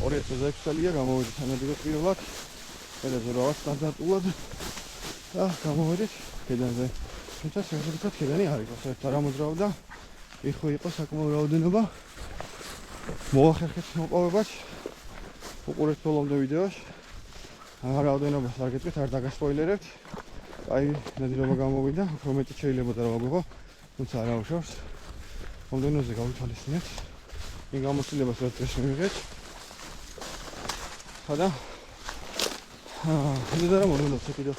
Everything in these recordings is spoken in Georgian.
206 წელია გამოვიდით თანადროულად პირველად. ელეზე რაღაც სტანდარტულად და გამოვიდით კედანზე. თუმცა შეგვიძლია კედანი არ იყოს, ერთ არ ამოძრავდა. იხო იყო საკმაო რაოდენობა. მოახერხეთ მოპოვებას. უყურეთ ბოლომდე ვიდეოს. რაოდენობას არ გეტყვით, არ დაგასპოილერებთ. აი, ნადირობა გამოვიდა, უფრო მეტი შეიძლება და რა ვაგებო, თუმცა არ აუშავს. მომდევნოზე გავითვალისწინეთ. იმ გამოცდილებას რა წეს მივიღეთ. ხოდა ნადირობა მომდევნოზე კიდევ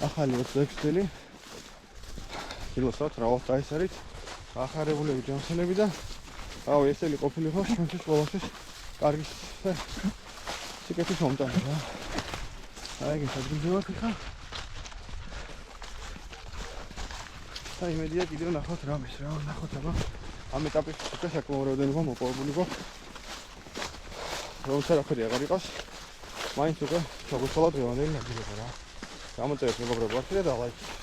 ახალი 26 წელი. კილოსაც რა ვახტა ეს არის. ახარებულები ჯანსელები და აუ ესელი ყოფილიყო ჩვენთვის ყველასთვის კარგი სიკეთის მომტანი რა. აი გესაძლებელია ხა. და იმედია კიდევ ნახოთ რამეს რა ნახოთ აბა. ამ ეტაპის უკვე საკმაო რაოდენობა მოპოვებული გვაქვს. რომ საერთოდ აღარ იყოს. მაინც უკვე შეგვეცვალა დღევანდელი ნადირობა რა. გამოწერეთ მეგობრებო აქ და ლაიქი.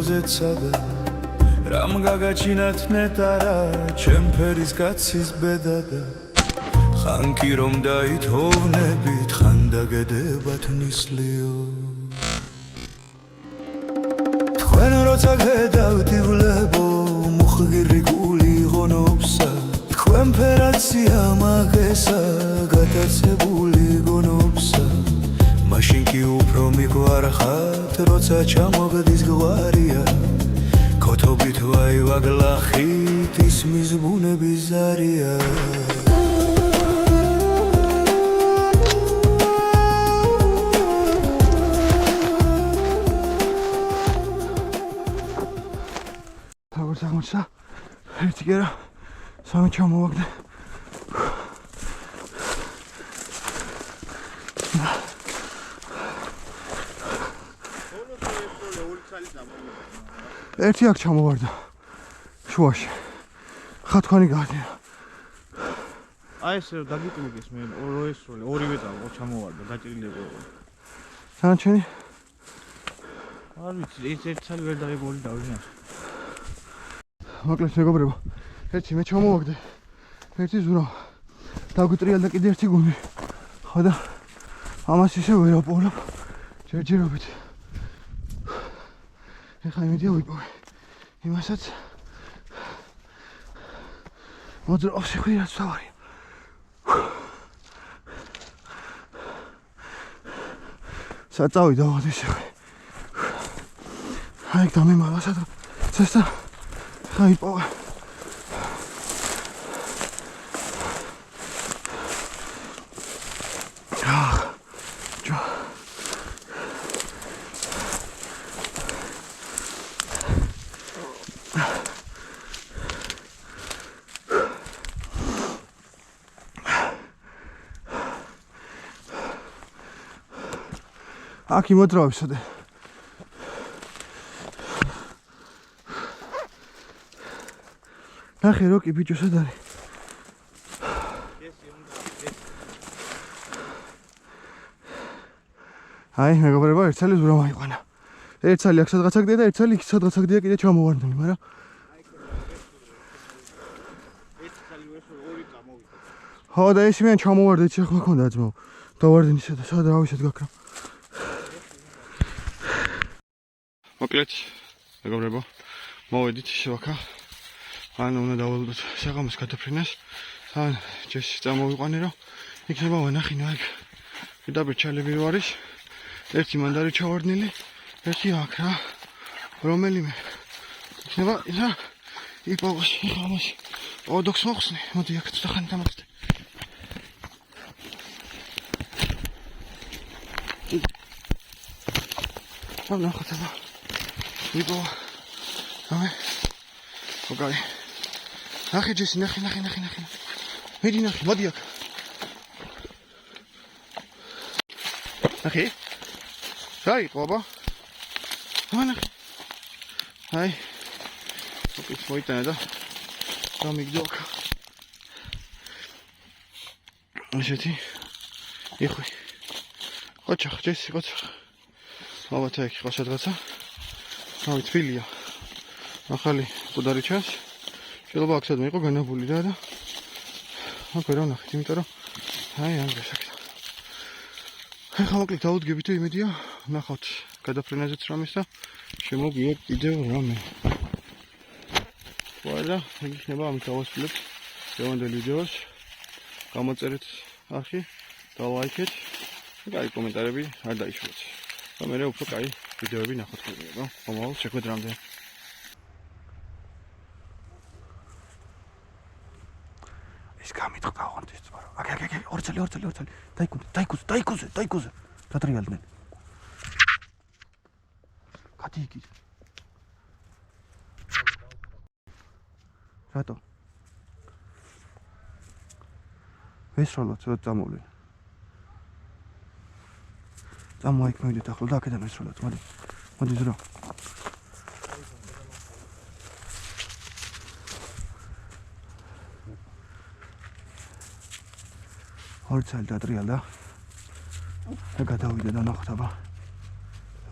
ზეცადა რამ გაგაჩინათ ნეტარა ჩემ ფერის კაცის ბედა და ხანკი რომ დაითოვნებით ხან დაგედებათ ნისლიო თქვენ როცა გედავდივლებო მუხგირი გული ღონობსა თქვენ ფერაცია მაგესა გატაცებული გონობსა მაშინ კი უფრო მიგვარხათ როცა ჩამოგდის გვარია ქოთობით ვაივაგლახით ისმის ბუნების ზარია როგორც აღმოჩნდა ერთი კერა სამი ჩამოვაგდე ერთი აქ ჩამოვარდა შუაში ხათქვანი გადია აი ეს დაგიტვიგეს მე ორივე წამო ჩამოვარდა გაჭრილიყო სანჩენი არ ვიცი ეს ერთ წელი ვერ დაიბოლი დავინახე მოკლედ მეგობრებო, ერთი მე ჩამოვაგდე. ერთი ზურა. დაგვიტრიალდა კიდე ერთი გუნი. ხო და ამას ისე ვერ აპოვლებ. ჯერჯერობით. ეხლა იმედია ვიპოვე. იმასაც მოძრაობს ხვი რაც თავარი. საწავი დავადი შეხე. აი დამემალა სადღა. წესდა. ხა იპოვე. აქ იმოძრავებს სოდე. ნახე როკი ბიჭო სად არის? აი მეგობრებო, ერთ წელი ზურა მაიყვანა. ერთ წელი აქ სადღაც აგდია და ერთ წელი იქ სადღაც აგდია კიდე ჩამოვარდნილი, მაგრამ ხო და ეს მიან ჩამოვარდეთ შეხმა ქონდა ძმაო. დავარდნისა და სად რავისად გაქრა. მოკლედ მეგობრებო, მოვედით შევაქა. ანუ უნდა დავალოდოთ საღამოს გადაფრენას. თან ჯერ წამოვიყვანე რომ იქნება ვანახინო აქ. პირდაპირ ჩალები რო არის. ერთი მანდარი ჩავარდნილი, ერთი აქ რა. რომელიმე იქნება ისა იპოვოს ამაში. ოდოქს მოხსნე, მოდი აქ ცოტა ხანი დამაგდე. ნახოთ აბა. იპოვა. აი. ოკეი. ნახე ჯესი, ნახე. მიდი ნახე, მოდი აქ. ნახე. აი, ყობა. ნახე. აი. ოკეი, მოიტანა და გამიგდო აქ. ესეთი. იხვი. ყოჩა, ჯესი, ყოჩა. ალბათ აქ იყო სადღაცა. ავი თბილია. ახალი კუდარი ჩანს. შეიძლება აქ სადმე იყო განაბული და აქ ვერ ვნახეთ, იმიტომ რომ აი ამ გასაკეთე. ახლა მოკლედ დაუდგებით და იმედია ნახავთ გადაფრენაზეც რამეს და შემოგვიოთ კიდევ რამე. ვალა, იქნება ამით დავასრულებთ დღევანდელ ვიდეოს. გამოწერეთ არხი და ლაიქეთ და კაი კომენტარები არ დაიშალოთ. და მე უფრო კაი ვიდეოები ნახოთ ხოლმე, მომავალ შეხვედრამდე. ის გამიტყდა ხონდის ძმარო. აქ ორ წელი. დაიკუზე. დატრიალდნენ. კადი იგი. რატო? ვესროლოთ რა წამოვლენ. წამოიქ მოვიდეთ ახლა და აქედან ვესროლოთ, მოდი ზრო. ორ წელი დატრიალდა. და გადავიდა და ნახოთ აბა.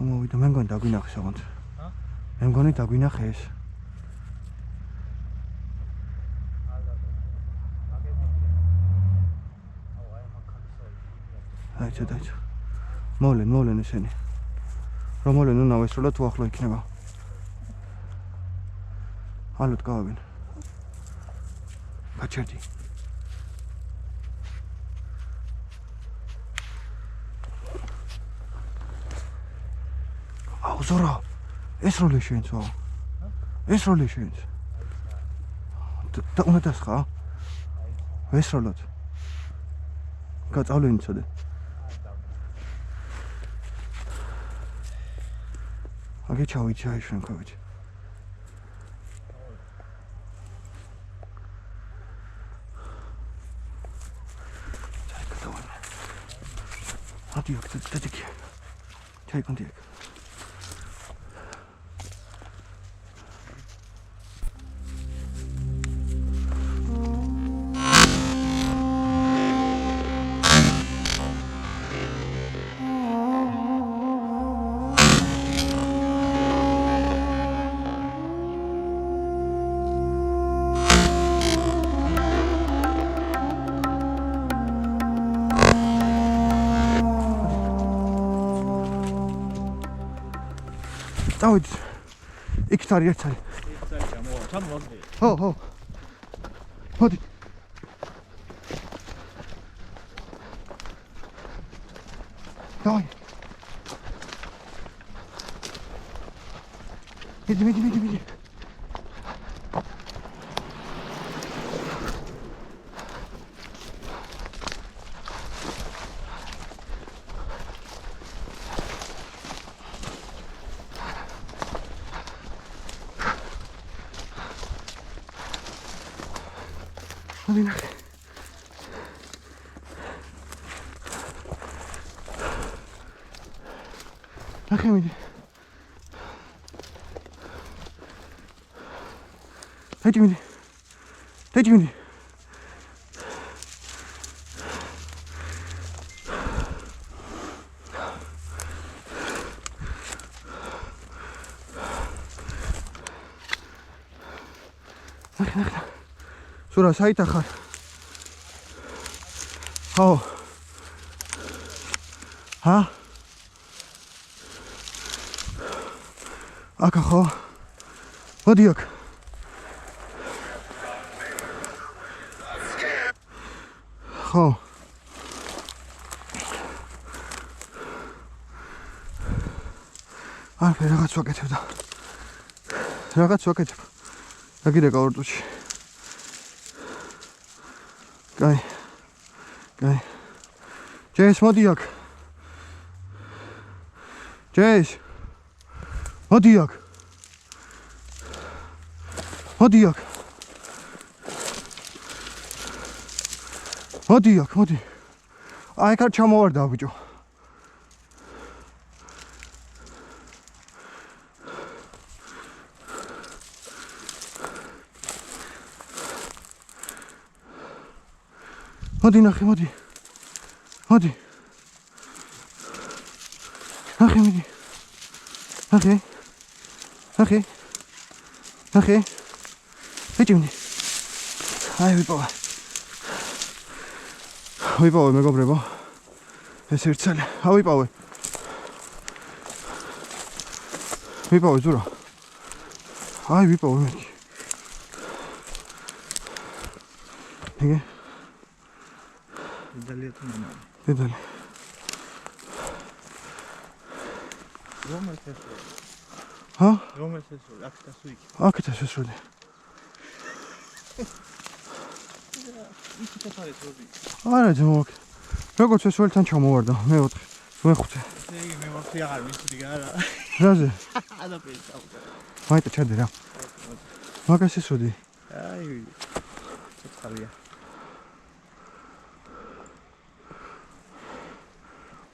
მოვიდა, მე მგონი დაგვინახეს ოღონდ. მე მგონი დაგვინახეს. დაიჭა. მოვლენ ესენი. რომ მოვლენ უნდა ვესროლა თუ ახლა იქნება. ალოთ გავაბინ. გაჩერდი. ზორა, ეს როლი შენცო? ეს როლი შენც? და უნდა დასხა? ეს როლოთ. გაწავლენი ცოდე. აგე ჩავიჩი აი შენქოვიჩი. ჩაი გადავანე. ატიო, დადიკი. ჩაი კონტიაკ. იქ წარი, ერთ წარი. ჩამოვარდი. ხო. მოდი. დავай. მიდი. მოდი ნახე. ნახე მიდი. Dajcie mi. Sura saita khar. Ha? Aka kho. Hodiak. ხო არაფერი რაღაც ვაკეთებ აგირეკა ორტუში კაი ჯეის მოდი აქ მოდი აი კარ ჩამოვარდა ბიჭო მოდი ნახე მიდი ბიჭო აი ვიპოვე მეგობრებო ეს ერთ წელი ვიპოვე ზურა აი ვიპოვე მეთქი იგე დედალი რომელ შესროლი აქეთ შესროლი არა ძმოქ როგორც ეს ველთან ჩამოვარდა მე-4 მე-5 იგი მე-4 აღარ ვიცი რა რაზე არა პეცა მაიტა ჩადე რა მაგას ისოდი აი ცოტალია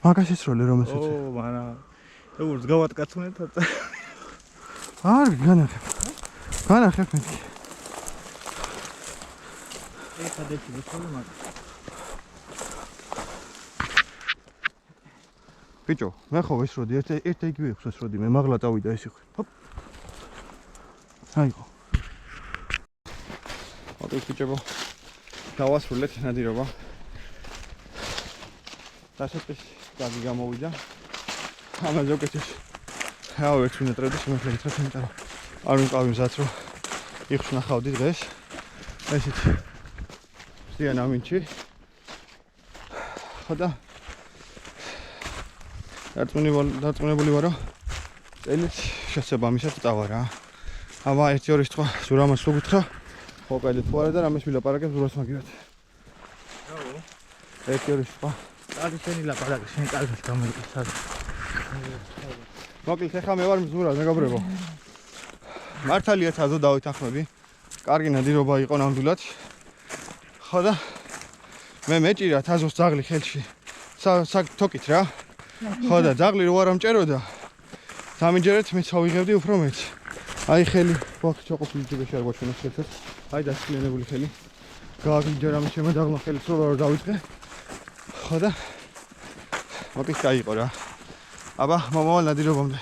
მაგას ისროლე რომელსაც მარა როგორც გავატკაცუნეთ არ განახებ მეთქი ეხადეთი ვიქოლე მაგ ბიჭო მე ხო ვისროდი ერთ იგივე ხსოს როდი მე მაღლა წავიდა ეს იყვი ჰოპ აიღო ოდოს ბიჭებო დავასრულეთ ნადირობა დასაწყის კარგი გამოვიდა ამაზე უკეთეს რა ვეცვინა ტრედის შემოხლე გითხრათ იმიტომ არ ვიყავი მზად რომ იხსნახავდი დღეს ესეც ზიან ამინჩი ხოდა დარწმუნებული ვარო წელიც შესაბამისად წავა რა აბა 1-2 რიცხვ ზურამას რო გითხრა ხო კაი თუ არა და რამეს ვილაპარაკებ ზურას მაგირად 1-2 რიცხვ აი შენი ლაპარაკი შენ კარგად გამიგეცად მოკლედ ეხლა მე ვარ მზურა მეგობრებო მართალია თაზო დავითანხმები კარგი ნადირობა იყო ნამდვილად ხოდა მე მეჭირა თაზოს ძაღლი ხელში თოკით რა ხოდა ძაღლი რო არ ამჭეროდა დამიჯერეთ მეც ავიღებდი უფრო მეც აი ხელი ვახ ჩაყოფილი ჯიბეში არ გვაჩვენა ხელსაც აი დასკლიანებული ხელი გააგიჯერა მე შემო ძაღლმა ხელს რო დავიწყე ხოდა მოკლედ გაიყო რა აბა მომავალ ნადირობამდე